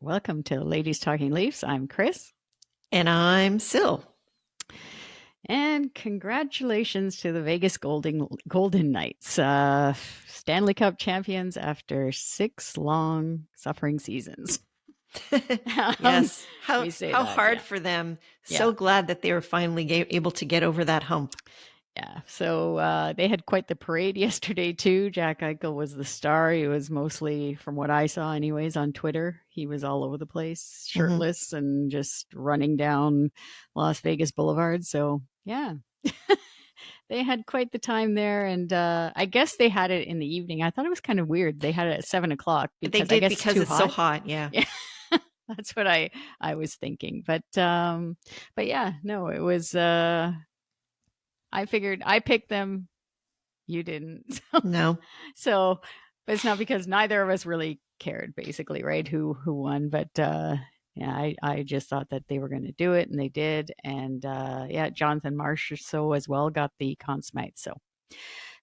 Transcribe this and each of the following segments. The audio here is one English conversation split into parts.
Welcome to Ladies Talking Leafs. I'm Chris. And I'm Sil. And congratulations to the Vegas Golden Knights, Stanley Cup champions after 6 long suffering seasons. Yes. How hard for them. So Yeah. glad that they were finally able to get over that hump. Yeah. So they had quite the parade yesterday, too. Jack Eichel was the star. He was mostly, from what I saw anyways, on Twitter. He was all over the place, shirtless and just running down Las Vegas Boulevard. So, yeah. They had quite the time there. And I guess they had it in the evening. I thought it was kind of weird. They had it at 7:00 because I guess because it's so hot. Yeah. That's what I was thinking. But yeah, no, it was... I figured I picked them. You didn't. No. So, but it's not because neither of us really cared, basically, right? Who won. But yeah, I just thought that they were going to do it, and they did. And yeah, Jonathan Marsh so as well got the Conn Smythe.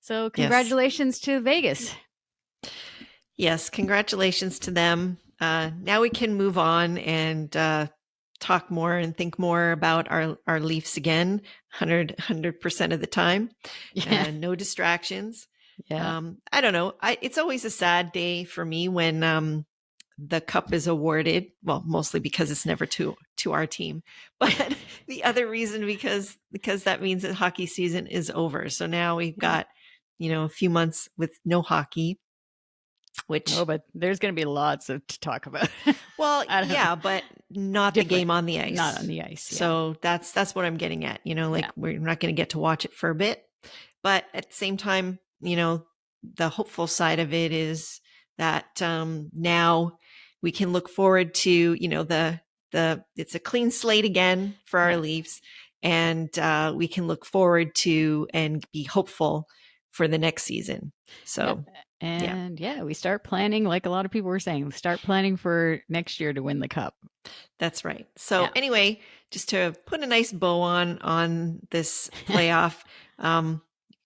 So congratulations to Vegas. Yes, congratulations to them. Now we can move on and talk more and think more about our Leafs again, 100% of the time. Yeah. No distractions. Yeah. I don't know. It's always a sad day for me when the cup is awarded. Well, mostly because it's never to our team, but the other reason because that means that hockey season is over. So now we've got, a few months with no hockey. But there's going to be lots to talk about. Well, yeah, but not the game on the ice. Not on the ice. Yeah. So that's what I'm getting at. We're not going to get to watch it for a bit, but at the same time, the hopeful side of it is that now we can look forward to it's a clean slate again for our Leafs, and we can look forward to and be hopeful for the next season. So. And we start planning, like a lot of people were saying, start planning for next year to win the cup. That's right. So anyway, just to put a nice bow on this playoff,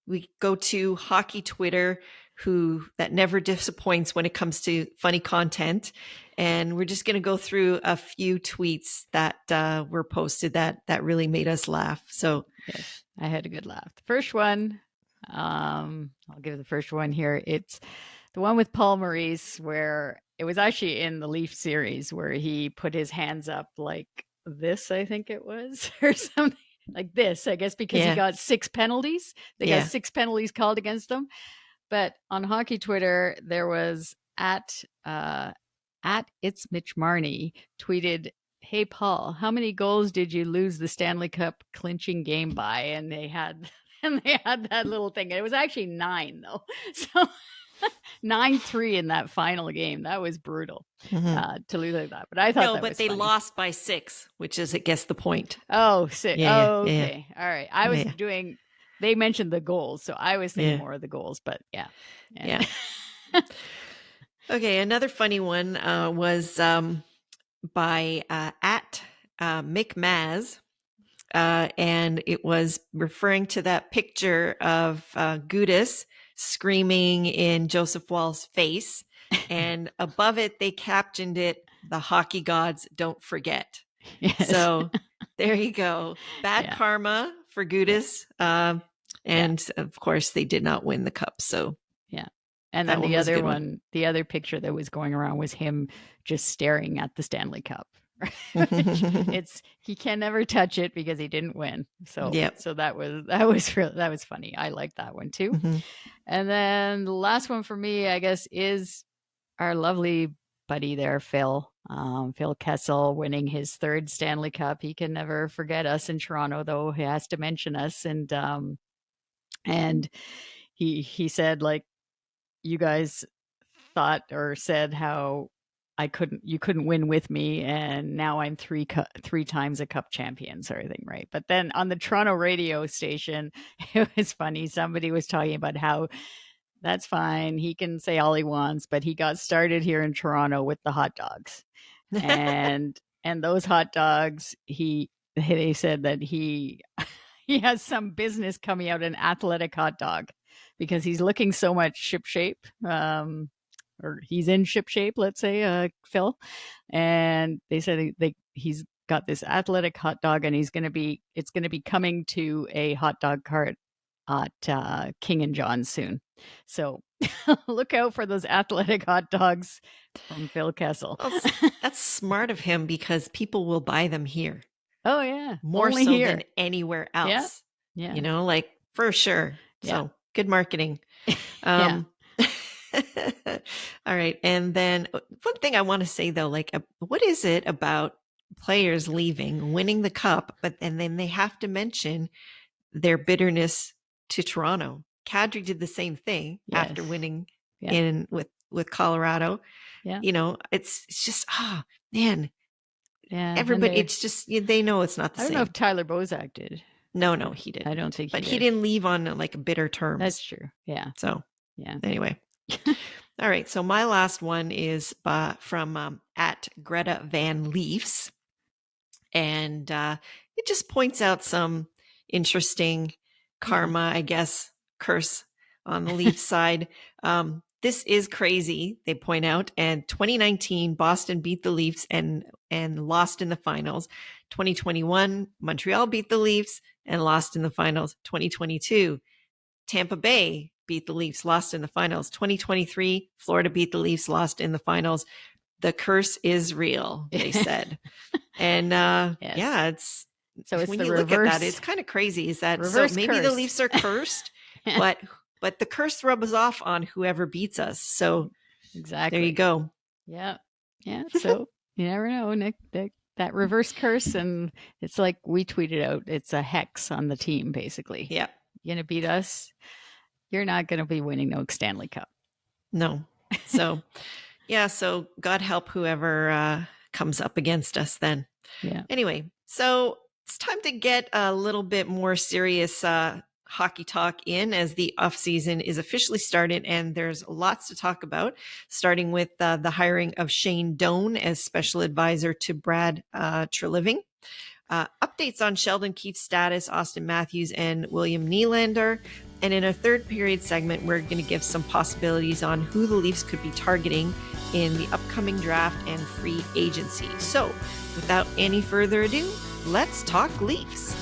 we go to hockey Twitter, that never disappoints when it comes to funny content. And we're just going to go through a few tweets that were posted that really made us laugh. So yes, I had a good laugh. The first one, I'll give the first one here. It's the one with Paul Maurice, where it was actually in the Leaf series where he put his hands up like this, I think it was, or something like this, I guess, because he got 6 penalties. They got 6 penalties called against him. But on hockey Twitter, there was at It's Mitch Marnie tweeted, "Hey Paul, how many goals did you lose the Stanley Cup clinching game by?" And they had that little thing. It was actually 9 though. So 9-3 in that final game. That was brutal to lose like that. But I thought but they funny. Lost by 6, which is, I guess, the point. Oh, 6. Okay. All right. I was doing. They mentioned the goals, so I was thinking more of the goals. But yeah. Okay. Another funny one was by at Mick Maz. And it was referring to that picture of Gudis screaming in Joseph Wall's face. And above it, they captioned it, "The hockey gods don't forget." Yes. So there you go. Bad karma for Gudis. And of course, they did not win the cup. So and then the other one, the other picture that was going around was him just staring at the Stanley Cup. He can never touch it because he didn't win. So so that was funny. I like that one too. And then the last one for me, I guess, is our lovely buddy there, Phil Kessel, winning his 3rd Stanley Cup. He can never forget us in Toronto, though. He has to mention us, and he said, like, you guys thought or said how you couldn't win with me, and now I'm 3 times a cup champion, sort of thing, right? But then on the Toronto radio station, it was funny. Somebody was talking about how that's fine, he can say all he wants, but he got started here in Toronto with the hot dogs, and those hot dogs, they said that he has some business coming out, an athletic hot dog, because he's looking so much shipshape. or he's in ship shape, let's say, Phil. And they said he's got this athletic hot dog, and it's going to be coming to a hot dog cart at King and John soon. So look out for those athletic hot dogs from Phil Kessel. Well, that's smart of him because people will buy them here. Oh yeah, more only so here. than anywhere else. Yeah. You know, like for sure. So good marketing. Yeah. All right. And then one thing I want to say though, like what is it about players leaving, winning the cup, and then they have to mention their bitterness to Toronto? Kadri did the same thing after winning in with Colorado. Yeah. You know, it's just man. Yeah. Everybody, it's just they know it's not the same. I don't know if Tyler Bozak did. No, he didn't. I don't think he didn't leave on like bitter terms. That's true. Yeah. So yeah. Anyway. All right. So my last one is from at Greta Van Leafs. And it just points out some interesting karma, I guess, curse on the Leafs side. This is crazy, they point out. And 2019, Boston beat the Leafs and lost in the finals. 2021, Montreal beat the Leafs and lost in the finals. 2022, Tampa Bay beat the Leafs, lost in the finals. 2023, Florida beat the Leafs, lost in the finals. The curse is real, they said. And it's so it's when you look at that, it's kind of crazy. Is that so? Maybe curse. The Leafs are cursed, but the curse rubs off on whoever beats us. So exactly, there you go. Yeah. So you never know, Nick. That reverse curse, and it's like we tweeted out. It's a hex on the team, basically. Yeah, you're gonna beat us. You're not gonna be winning no Stanley Cup. No. So so God help whoever comes up against us then. Yeah. Anyway, so it's time to get a little bit more serious hockey talk in as the offseason is officially started, and there's lots to talk about, starting with the hiring of Shane Doan as special advisor to Brad Treliving. Updates on Sheldon Keefe's status, Auston Matthews, and William Nylander. And in a third period segment, we're going to give some possibilities on who the Leafs could be targeting in the upcoming draft and free agency. So without any further ado, let's talk Leafs.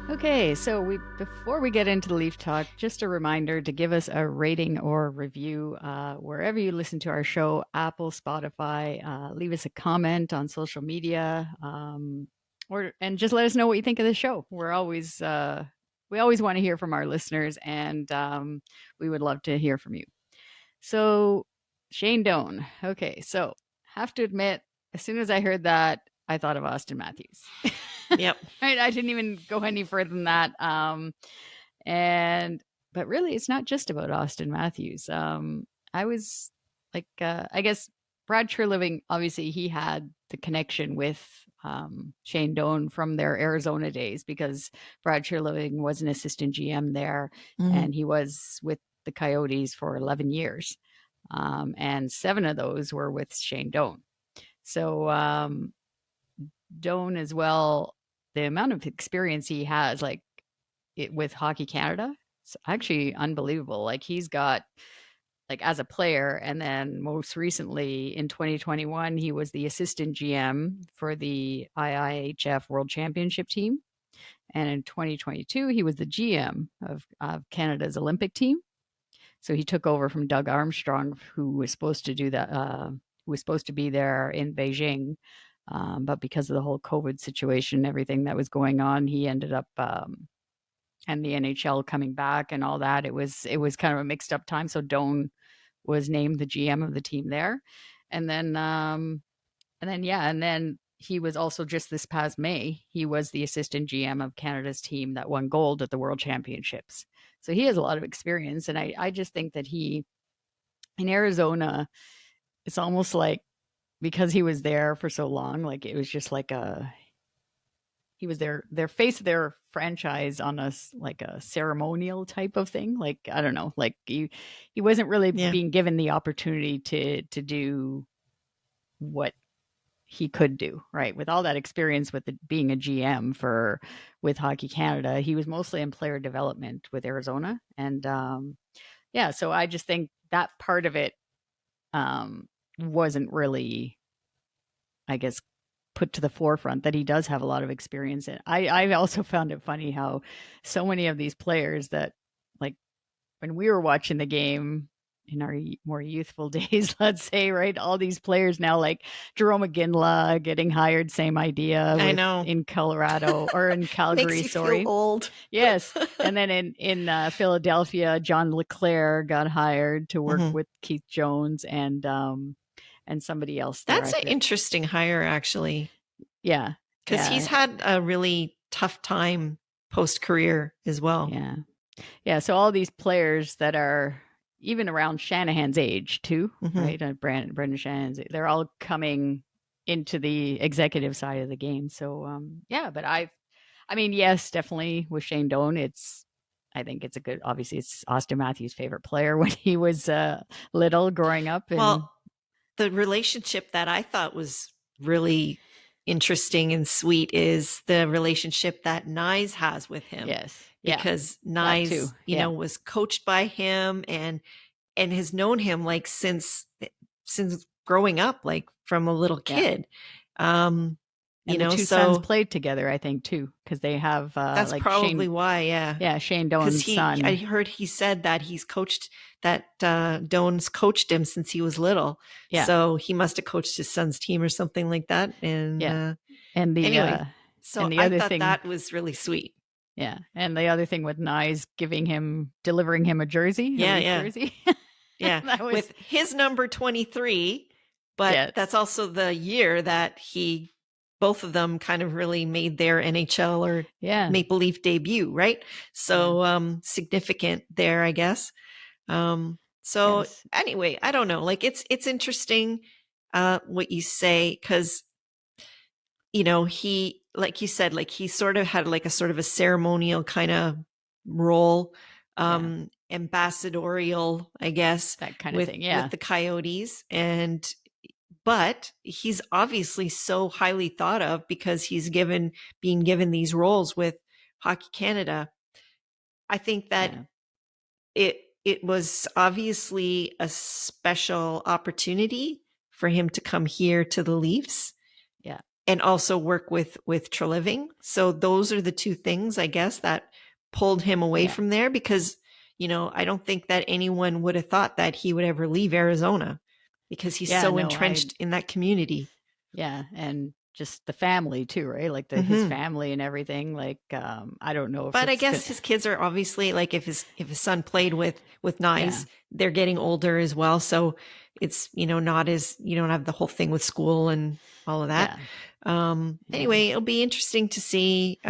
Okay, so before we get into the Leaf talk, just a reminder to give us a rating or review wherever you listen to our show, Apple, Spotify. Leave us a comment on social media, and just let us know what you think of the show. We always want to hear from our listeners, and we would love to hear from you. So Shane Doan. Okay, so have to admit, as soon as I heard that, I thought of Auston Matthews. Yep. Right. I didn't even go any further than that. But really, it's not just about Auston Matthews. I was like, I guess Brad Treliving, obviously he had the connection with Shane Doan from their Arizona days, because Brad Treliving was an assistant GM there, and he was with the Coyotes for 11 years. And 7 of those were with Shane Doan. So Doan as well, the amount of experience he has, like with Hockey Canada, it's actually unbelievable. Like he's got, like as a player, and then most recently in 2021, he was the assistant GM for the IIHF World Championship team. And in 2022, he was the GM of Canada's Olympic team. So he took over from Doug Armstrong, who was supposed to do that, who was supposed to be there in Beijing. But because of the whole COVID situation, everything that was going on, he ended up, and the NHL coming back and all that, it was kind of a mixed up time. So Doan was named the GM of the team there. And then he was also, just this past May, he was the assistant GM of Canada's team that won gold at the World Championships. So he has a lot of experience. And I just think that in Arizona, it's almost like, because he was there for so long, like it was just like he was their face of their franchise on a ceremonial type of thing. Like, I don't know, like he wasn't really being given the opportunity to do what he could do, right? With all that experience with being a GM with Hockey Canada, he was mostly in player development with Arizona. And yeah, so I just think that part of it wasn't really, I guess, put to the forefront, that he does have a lot of experience in. I also found it funny how so many of these players that, like, when we were watching the game in our more youthful days, let's say, right? All these players now, like Jerome McGinley getting hired, same idea I with know. in Colorado or in Makes Calgary, you feel sorry. old. Yes. And then in Philadelphia, John LeClaire got hired to work Mhm. with Keith Jones and somebody else there. That's an interesting hire, actually, Yeah. because he's Yeah. had a really tough time post-career as well. Yeah. Yeah. So all these players that are even around Shanahan's age too, Mhm. right? Brendan Shanahan's, they're all coming into the executive side of the game. So yeah, but I mean, yes, definitely with Shane Doan, I think it's a good, obviously it's Auston Matthews' favorite player when he was little growing up. And Well, the relationship that I thought was really interesting and sweet is the relationship that Nyes has with him, yes, yeah, because that too. Nyes, Yeah. was coached by him and has known him like since growing up, like from a little Yeah. kid. And the two sons So played together, I think, too, because they have that's like probably why, yeah. Shane Because Doan's I son. heard he said that Doan's coached him since he was little. Yeah. So he must have coached his son's team or something like that. And Yeah. And the anyway, so and the I other thought thing, that was really sweet. yeah, and the other thing with Nyes delivering him a jersey, a Yeah, Leaf yeah, jersey. yeah. That was With his number 23, but yes. that's also the year that both of them kind of really made their NHL or Yeah. Maple Leaf debut, right? So significant there, I guess. So Yes. anyway, I don't know. Like it's interesting what you say, because he, like you said, like he sort of had like a sort of a ceremonial kind of role, Yeah. ambassadorial, I guess, That kind of with thing. Yeah. the Coyotes. And but he's obviously so highly thought of because being given these roles with Hockey Canada. I think that Yeah. it was obviously a special opportunity for him to come here to the Leafs Yeah. and also work with Treliving. So those are the two things, I guess, that pulled him away Yeah. from there, because I don't think that anyone would have thought that he would ever leave Arizona, because he's Yeah. so No, entrenched in that community. yeah. And just the family too, right? Like his Hmm. family and everything. Like, I don't know if But I it's guess because, his kids are obviously, like, if his son played with yeah. Nyes, they're getting older as well. So it's, not as, you don't have the whole thing with school and all of that. Yeah. Yeah. Anyway, it'll be interesting to see He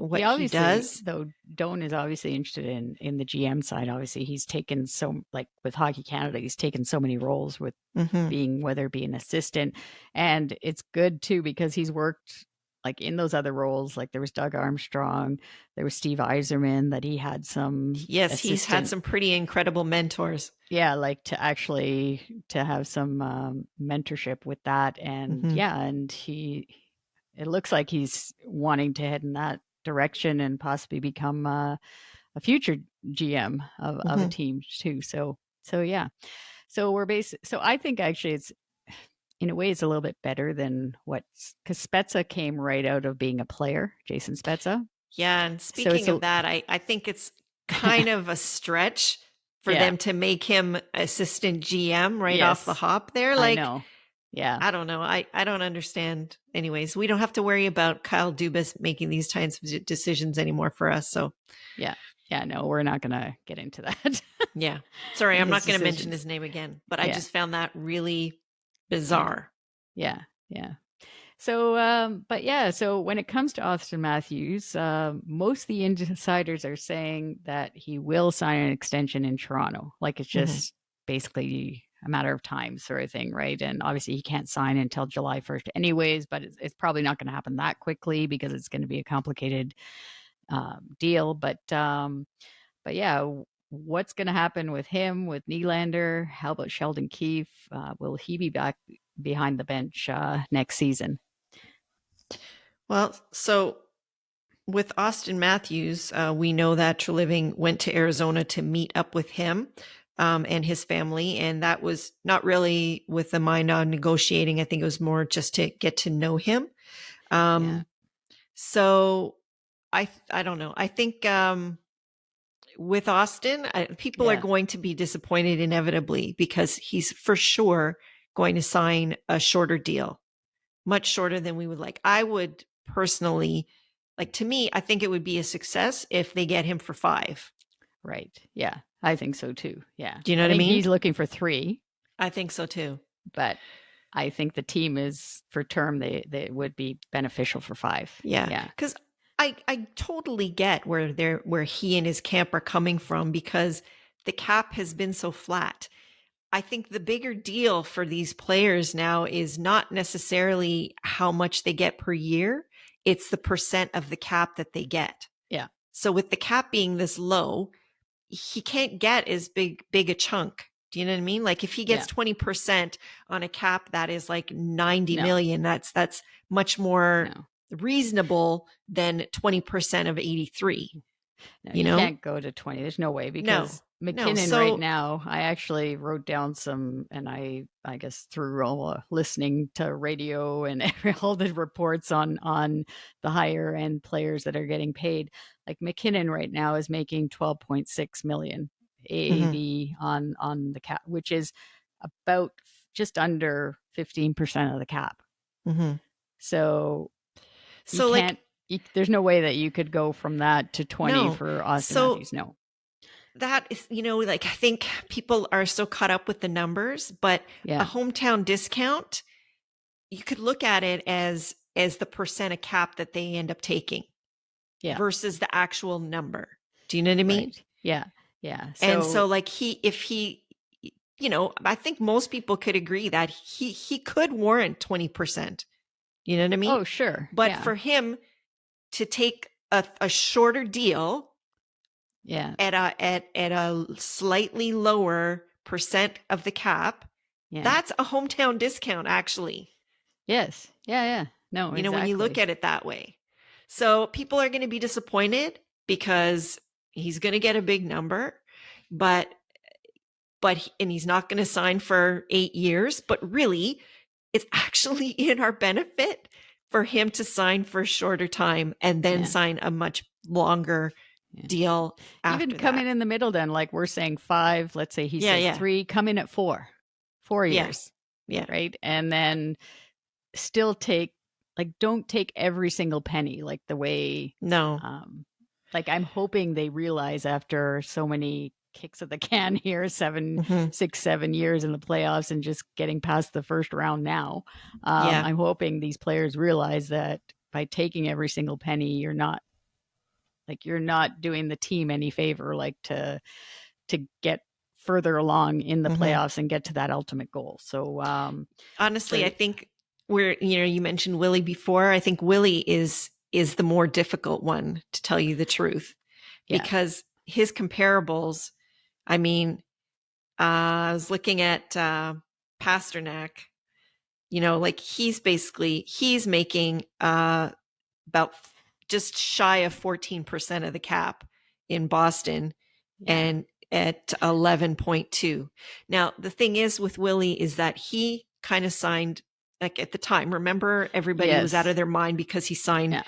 what he obviously, does. though, Doan is obviously interested in the GM side. Obviously, he's taken like with Hockey Canada, he's taken so many roles with Hmm. whether it be an assistant, and it's good too because he's worked like in those other roles. Like there was Doug Armstrong, there was Steve Eiserman that he had some Yes, he's had assistant. some pretty incredible mentors. Yeah, like to have some mentorship with that, and Hmm. yeah, and it looks like he's wanting to head in that direction and possibly become a future GM of a Hmm. team too. So yeah. So I think actually it's in a way it's a little bit better than because Spezza came right out of being a player, Jason Spezza. Yeah, and So it's speaking of that, I think it's kind of a stretch for yeah, them to make him assistant GM right off the yes, hop there. I Like, know. Yeah, I don't know. I don't understand. Anyways, we don't have to worry about Kyle Dubas making these kinds of decisions anymore for us. So, yeah, yeah. No, we're not gonna get into that. yeah. Sorry, I'm His not going to mention decisions. his name again, but I Yeah, just found that really yeah, bizarre. yeah, yeah. So, but yeah, so when it comes to Auston Matthews, most of the insiders are saying that he will sign an extension in Toronto. Like it's Hmm. just basically a matter of time, sort of thing, right? And obviously, he can't sign until July 1st, anyways. But it's probably not going to happen that quickly because it's going to be a complicated deal. But yeah, what's going to happen with him, with Nylander? How about Sheldon Keefe? Will he be back behind the bench next season? Well, so with Auston Matthews, we know that Treliving went to Arizona to meet up with him and his family. And that was not really with the mind on negotiating. I think it was more just to get to know him. So I don't know. I think with Auston, people are going to be disappointed inevitably because he's for sure going to sign a shorter deal, much shorter than we would like. I would personally, like, to me, I think it would be a success if they get him for 5. Right. Yeah. I think so too. Yeah. Do you know what I mean? He's looking for 3. I think so too. But I think the team is for term, they would be beneficial for 5. Yeah. Because I totally get where he and his camp are coming from, because the cap has been so flat. I think the bigger deal for these players now is not necessarily how much they get per year. It's the percent of the cap that they get. Yeah. So with the cap being this low, he can't get as big a chunk. Do you know what I mean? Like if he gets 20% on a cap that is like 90 million, that's much more reasonable than 20% of 83. No, you can't go to 20. There's no way, because McKinnon right now, I actually wrote down some, and I guess through all listening to radio and all the reports on the higher end players that are getting paid. Like McKinnon right now is making 12.6 million AAV on the cap, which is about just under 15% of the cap. So there's no way that you could go from that to 20 for Auston Matthews. No. That is, like, I think people are so caught up with the numbers, but a hometown discount, you could look at it as the percent of cap that they end up taking versus the actual number. Do you know what I mean? Right. Yeah. Yeah. So like if he, I think most people could agree that he could warrant 20%. You know what I mean? Oh, sure. But for him to take a shorter deal at a slightly lower percent of the cap, that's a hometown discount, actually. Yes. Yeah. No, exactly. When you look at it that way. So people are going to be disappointed because he's going to get a big number, but and he's not going to sign for 8 years, but really it's actually in our benefit for him to sign for a shorter time and then sign a much longer deal after even coming in the middle, then, like we're saying 5, let's say he says 3, come in at 4 years. Yeah. Right. And then still don't take every single penny, like the way, like I'm hoping they realize after so many kicks at the can here, 6, 7 years in the playoffs and just getting past the first round now. I'm hoping these players realize that by taking every single penny, you're not doing the team any favor, like to get further along in the playoffs and get to that ultimate goal. So honestly, I think you mentioned Willy before. I think Willy is the more difficult one, to tell you the truth, because his comparables, I mean, I was looking at Pasternak, like he's making about just shy of 14% of the cap in Boston and at 11.2. Now, the thing is with Willy is that he kind of signed, like at the time, remember everybody was out of their mind because he signed,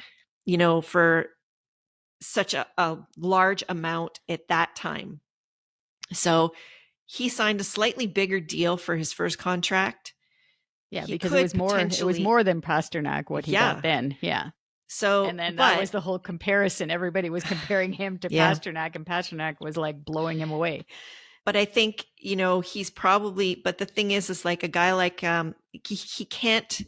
for such a large amount at that time. So he signed a slightly bigger deal for his first contract. Yeah, because it was more than Pasternak what he got then. Yeah. So, and then that was the whole comparison. Everybody was comparing him to Pasternak, and Pasternak was like blowing him away. But I think, he's probably, but the thing is like a guy like, he can't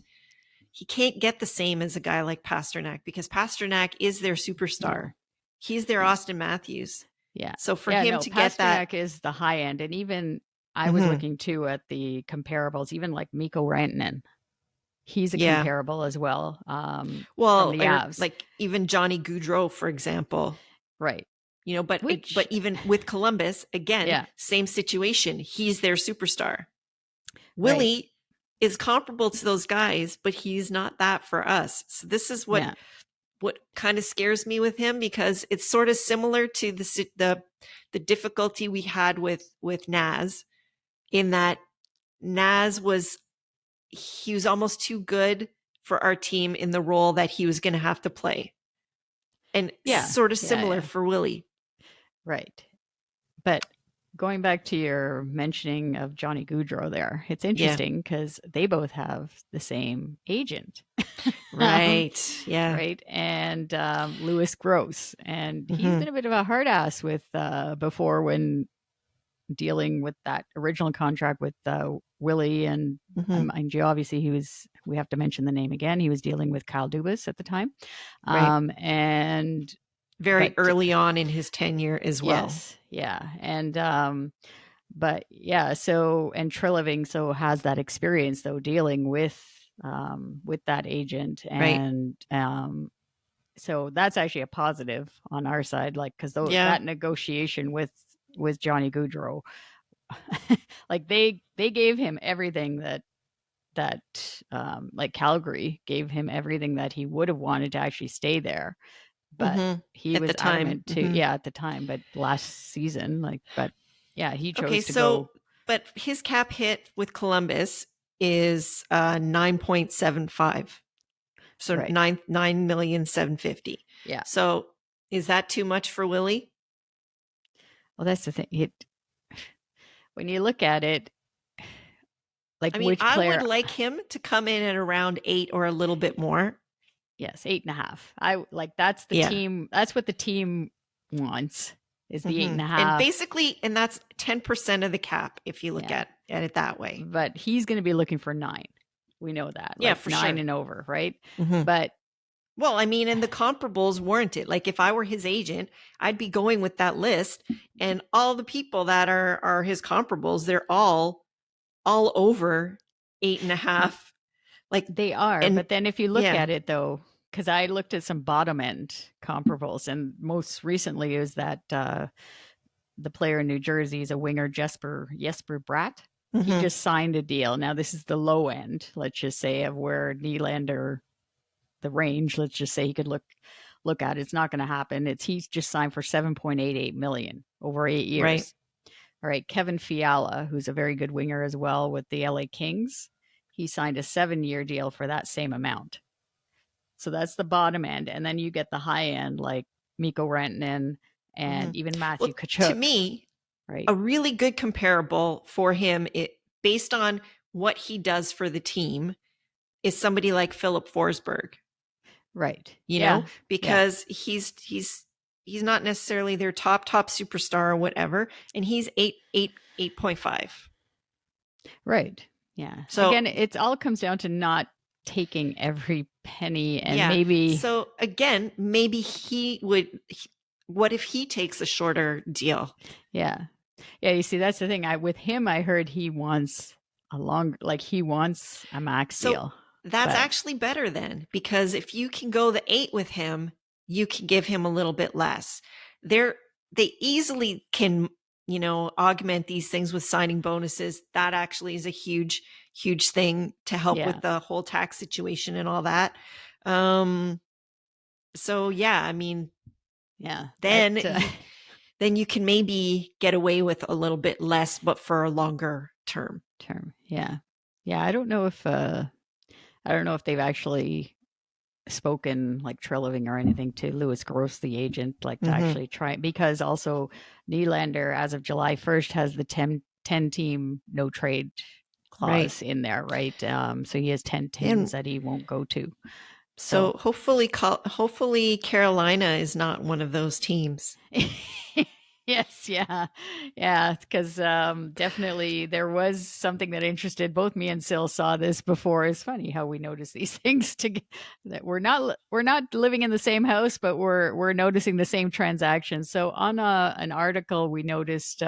get the same as a guy like Pasternak, because Pasternak is their superstar. He's their Auston Matthews. Yeah. So for him to get that, Pasternak is the high end. And even I was looking too at the comparables, even like Mikko Rantanen. He's a comparable as well. From the Avs. Like even Johnny Gaudreau, for example. Right. But even with Columbus, again, same situation. He's their superstar. Willy is comparable to those guys, but he's not that for us. So this is what what kind of scares me with him, because it's sort of similar to the difficulty we had with Naz, in that Naz was almost too good for our team in the role that he was going to have to play. And sort of similar for Willy. Right. But going back to your mentioning of Johnny Gaudreau there, it's interesting because they both have the same agent. Right. Yeah. Right. And Louis Gross. And he's been a bit of a hard ass with before, when dealing with that original contract with Willy. And mind you, obviously we have to mention the name again. He was dealing with Kyle Dubas at the time. Right. And very early on in his tenure as well. Yes. Yeah. And but yeah, so, and Treliving has that experience though, dealing with that agent. And so that's actually a positive on our side, like, because that negotiation with Johnny Gaudreau, like they gave him everything that like Calgary gave him everything that he would have wanted to actually stay there. But he was adamant to, at the time, but last season, he chose to go. But his cap hit with Columbus is 9.75. So right. 9,750,000. Yeah. So is that too much for Willy? Well, that's the thing. When you look at it, like, which player, I would like him to come in at around 8 or a little bit more. Yes, 8.5. I like, that's the team. That's what the team wants, is the 8.5. And basically, and that's 10% of the cap if you look at it that way. But he's going to be looking for 9. We know that. Yeah, for 9 sure. and over, right? But well, and the comparables warrant it. Like, if I were his agent, I'd be going with that list, and all the people that are his comparables, they're all over 8.5. Like, they are. But then if you look at it though, because I looked at some bottom end comparables, and most recently is that the player in New Jersey is a winger, Jesper Bratt. He just signed a deal. Now this is the low end, let's just say, of where Nylander, the range, let's just say he could look at. It's not going to happen. He's just signed for $7.88 million over 8 years. Right. All right, Kevin Fiala, who's a very good winger as well with the LA Kings, he signed a 7-year deal for that same amount. So that's the bottom end. And then you get the high end, like Mikko Rantanen and even Matthew Tkachuk. To me, right, a really good comparable for him, based on what he does for the team, is somebody like Philip Forsberg. Right. You know, because he's not necessarily their top superstar or whatever, and he's 8.5. Right. Yeah. So again, it all comes down to not taking every penny, and maybe. So again, maybe what if he takes a shorter deal? Yeah. Yeah. You see, that's the thing. With him, I heard he wants he wants a max deal. That's actually better then, because if you can go the 8 with him, you can give him a little bit less. They easily can, augment these things with signing bonuses. That actually is a huge thing to help with the whole tax situation and all that. So yeah, then you can maybe get away with a little bit less, but for a longer term. Yeah. Yeah. I don't know if they've actually spoken, like Treliving or anything, to Louis Gross, the agent, to actually try, because also Nylander, as of July 1st, has the 10 team no trade clause in there, right? So he has 10 teams that he won't go to. So hopefully Carolina is not one of those teams. Yes, yeah, because definitely there was something that interested both me and Sil. Saw this before. It's funny how we notice these things that we're not living in the same house, but we're noticing the same transactions. So on an article, we noticed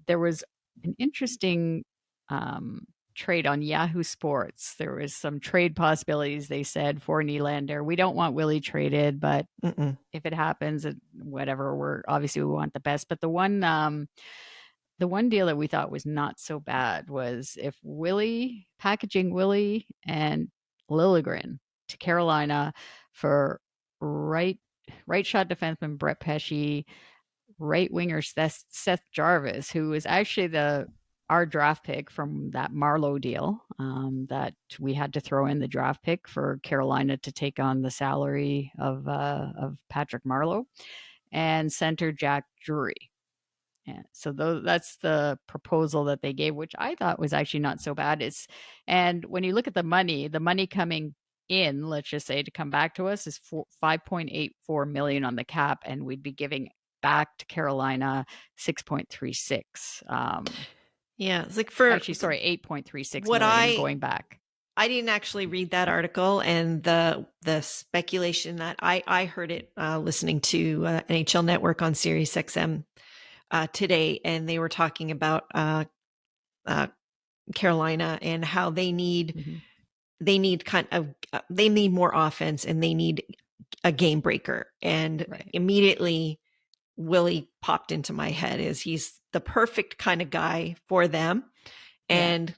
there was an interesting trade on Yahoo Sports. There was some trade possibilities, they said, for Nylander. We don't want Willy traded, but if it happens, whatever, we want the best. But the one deal that we thought was not so bad was if packaging Willy and Liljegren to Carolina for right shot defenseman Brett Pesce, right winger Seth Jarvis, who was actually our draft pick from that Marleau deal, that we had to throw in the draft pick for Carolina to take on the salary of Patrick Marleau, and center Jack Drury. Yeah, so that's the proposal that they gave, which I thought was actually not so bad. And when you look at the money coming in, let's just say, to come back to us is 5.84 million on the cap, and we'd be giving back to Carolina 6.36. Yeah, it's like 8.36 million going back. I didn't actually read that article, and the speculation that I heard it listening to NHL Network on Sirius XM today, and they were talking about Carolina and how they need they need more offense, and they need a game breaker. And immediately Willy popped into my head is he's the perfect kind of guy for them, and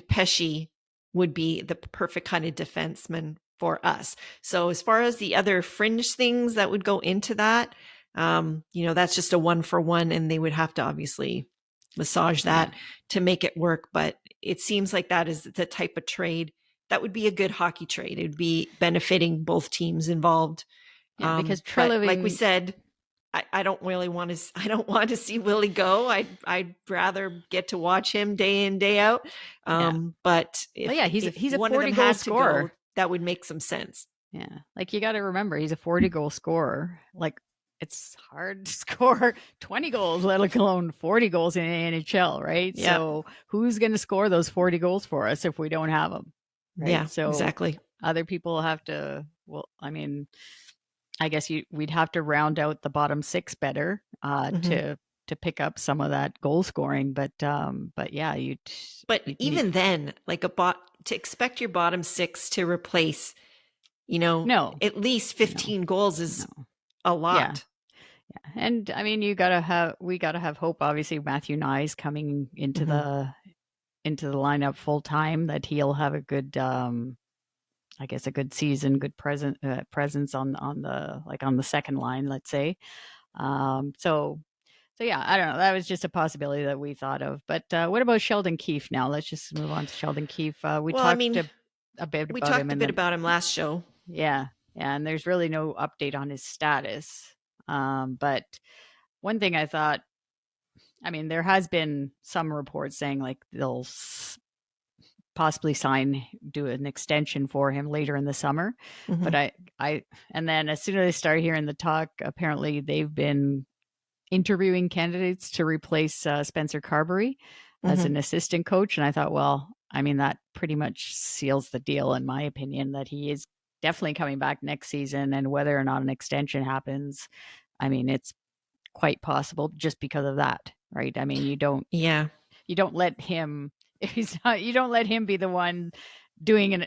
Pesce would be the perfect kind of defenseman for us. So as far as the other fringe things that would go into that, that's just a 1-for-1, and they would have to obviously massage that to make it work. But it seems like that is the type of trade that would be a good hockey trade. It would be benefiting both teams involved. Because Treliving, like we said, I don't really want to. I don't want to see Willy go. I'd rather get to watch him day in, day out. But he's a one 40 of them goal had scorer. To go, that would make some sense. Yeah, like you got to remember, he's a 40 goal scorer. Like it's hard to score 20 goals, let alone 40 goals in the NHL, right? Yeah. So who's going to score those 40 goals for us if we don't have them? Right? Yeah, so exactly. Other people have to. Well, I mean, I guess we'd have to round out the bottom six better to pick up some of that goal scoring. But yeah, you'd then, like to expect your bottom six to replace, at least 15 goals is a lot. Yeah. And I mean, we gotta have hope. Obviously, Matthew Nye's coming into the lineup full time, that he'll have a good, I guess, a good season, good presence on the second line, let's say. So yeah, I don't know. That was just a possibility that we thought of. But what about Sheldon Keefe now? Let's just move on to Sheldon Keefe. We talked a bit about him last show. Yeah. And there's really no update on his status. But one thing I thought, I mean, there has been some reports saying like they'll possibly do an extension for him later in the summer. But and then as soon as I start hearing the talk, apparently they've been interviewing candidates to replace Spencer Carberry as an assistant coach. And I thought, well, I mean, that pretty much seals the deal, in my opinion, that he is definitely coming back next season. And whether or not an extension happens, I mean, it's quite possible just because of that, right? I mean, you don't let him, you don't let him be the one doing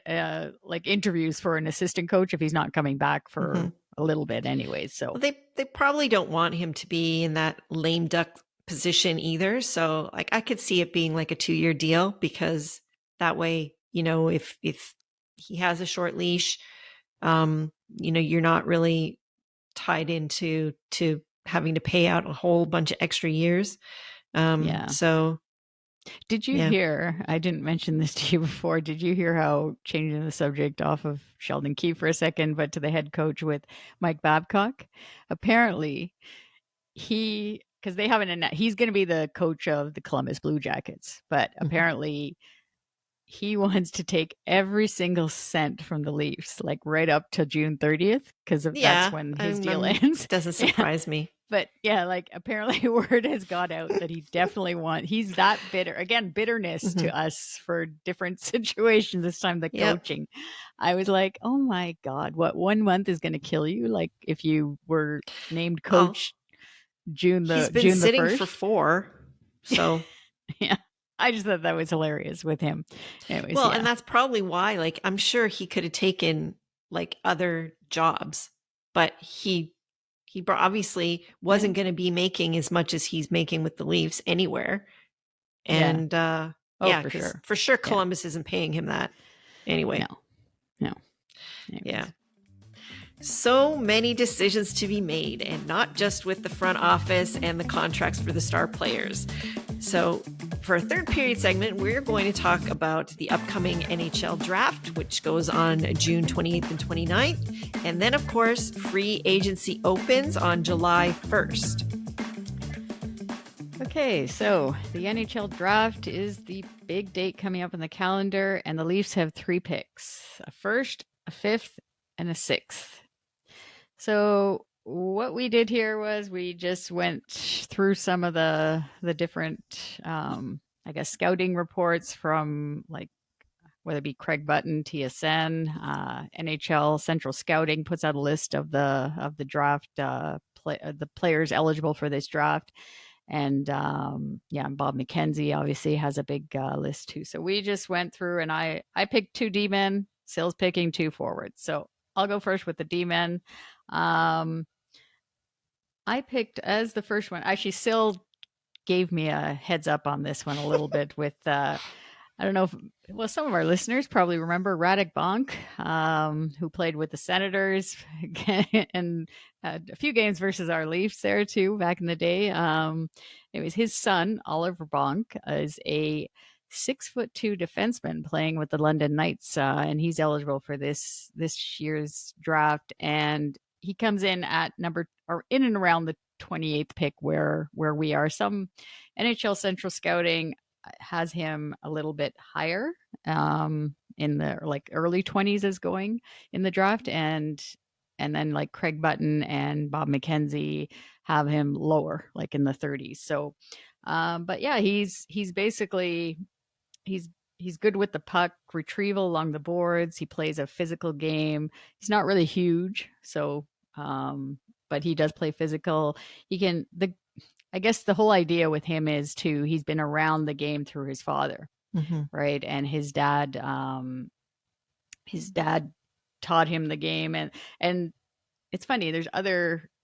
like interviews for an assistant coach if he's not coming back for a little bit anyway. So they probably don't want him to be in that lame duck position either. So like I could see it being like a 2-year deal, because that way, if he has a short leash, you're not really tied into having to pay out a whole bunch of extra years. So did you hear, I didn't mention this to you before, did you hear how, changing the subject off of Sheldon Keefe for a second, but to the head coach with Mike Babcock? Apparently because they haven't, he's going to be the coach of the Columbus Blue Jackets, but apparently he wants to take every single cent from the Leafs, like right up to June 30th, because that's when his deal ends. Doesn't surprise me. But yeah, like apparently word has got out that he definitely he's that bitter. Again, bitterness to us for different situations, this time the coaching. I was like, oh my God, what 1 month is going to kill you? Like if you were named coach June the 1st. He's been sitting for 4, so. Yeah. I just thought that was hilarious with him. Anyways, and that's probably why, like, I'm sure he could have taken like other jobs, but he obviously wasn't going to be making as much as he's making with the Leafs anywhere. And for sure Columbus isn't paying him that anyway. No. Anyways. Yeah. So many decisions to be made, and not just with the front office and the contracts for the star players. So, for our third period segment, we're going to talk about the upcoming NHL Draft, which goes on June 28th and 29th. And then, of course, free agency opens on July 1st. Okay, so the NHL Draft is the big date coming up in the calendar, and the Leafs have 3 picks: a first, a fifth, and a sixth. So what we did here was we just went through some of the different, I guess, scouting reports from, like, whether it be Craig Button, TSN, NHL Central Scouting puts out a list of the draft, the players eligible for this draft. And and Bob McKenzie obviously has a big list too. So we just went through, and I picked 2 D-men, Sills picking 2 forwards. So I'll go first with the D-men. I picked as the first one. Actually, Sill gave me a heads up on this one a little bit with I don't know if, some of our listeners probably remember Radek Bonk, who played with the Senators and had a few games versus our Leafs there too back in the day. It was his son, Oliver Bonk, is a 6'2" defenseman playing with the London Knights, and he's eligible for this year's draft. And he comes in at in and around the 28th pick where we are. Some NHL Central Scouting has him a little bit higher, in the early 20s is going in the draft, and then like Craig Button and Bob McKenzie have him lower, like in the 30s. So but yeah, he's basically he's good with the puck retrieval along the boards. He plays a physical game. He's not really huge, so but he does play physical. I guess the whole idea with him is he's been around the game through his father, right? And his dad taught him the game. And it's funny, there's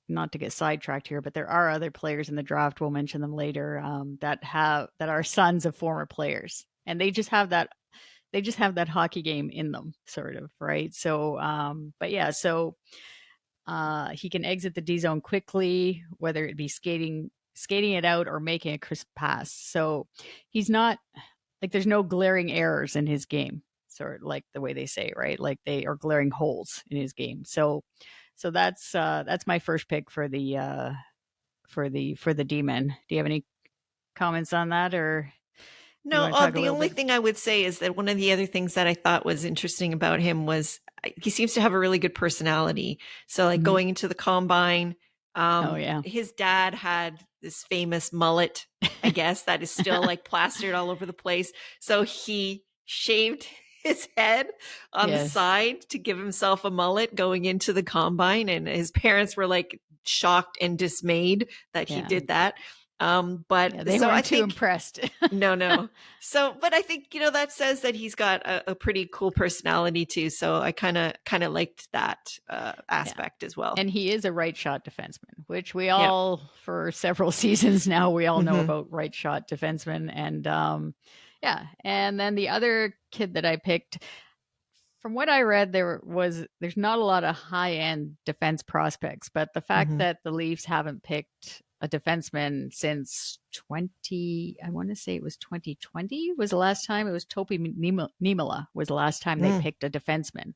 not to get sidetracked here, but there are other players in the draft, we'll mention them later, that are sons of former players. And they just have that hockey game in them, sort of, right? So, but yeah, so he can exit the D zone quickly, whether it be skating it out or making a crisp pass. So he's not there's no glaring errors in his game, sort of like the way they say, right? Like they are glaring holes in his game. So that's my first pick for the D-men. Do you have any comments on that, or? No, the only thing I would say is that one of the other things that I thought was interesting about him was he seems to have a really good personality. So like going into the combine, his dad had this famous mullet, I guess, that is still like plastered all over the place. So he shaved his head on the side to give himself a mullet going into the combine. And his parents were like shocked and dismayed that he did that. But they weren't too impressed. No. So, but I think, that says that he's got a pretty cool personality too. So I kind of liked that aspect as well. And he is a right shot defenseman, which we all, for several seasons now, we all know about right shot defensemen. And and then the other kid that I picked, from what I read, there's not a lot of high end defense prospects, but the fact that the Leafs haven't picked a defenseman since I want to say it was 2020 was the last time. It was Topi Niemela was the last time they picked a defenseman,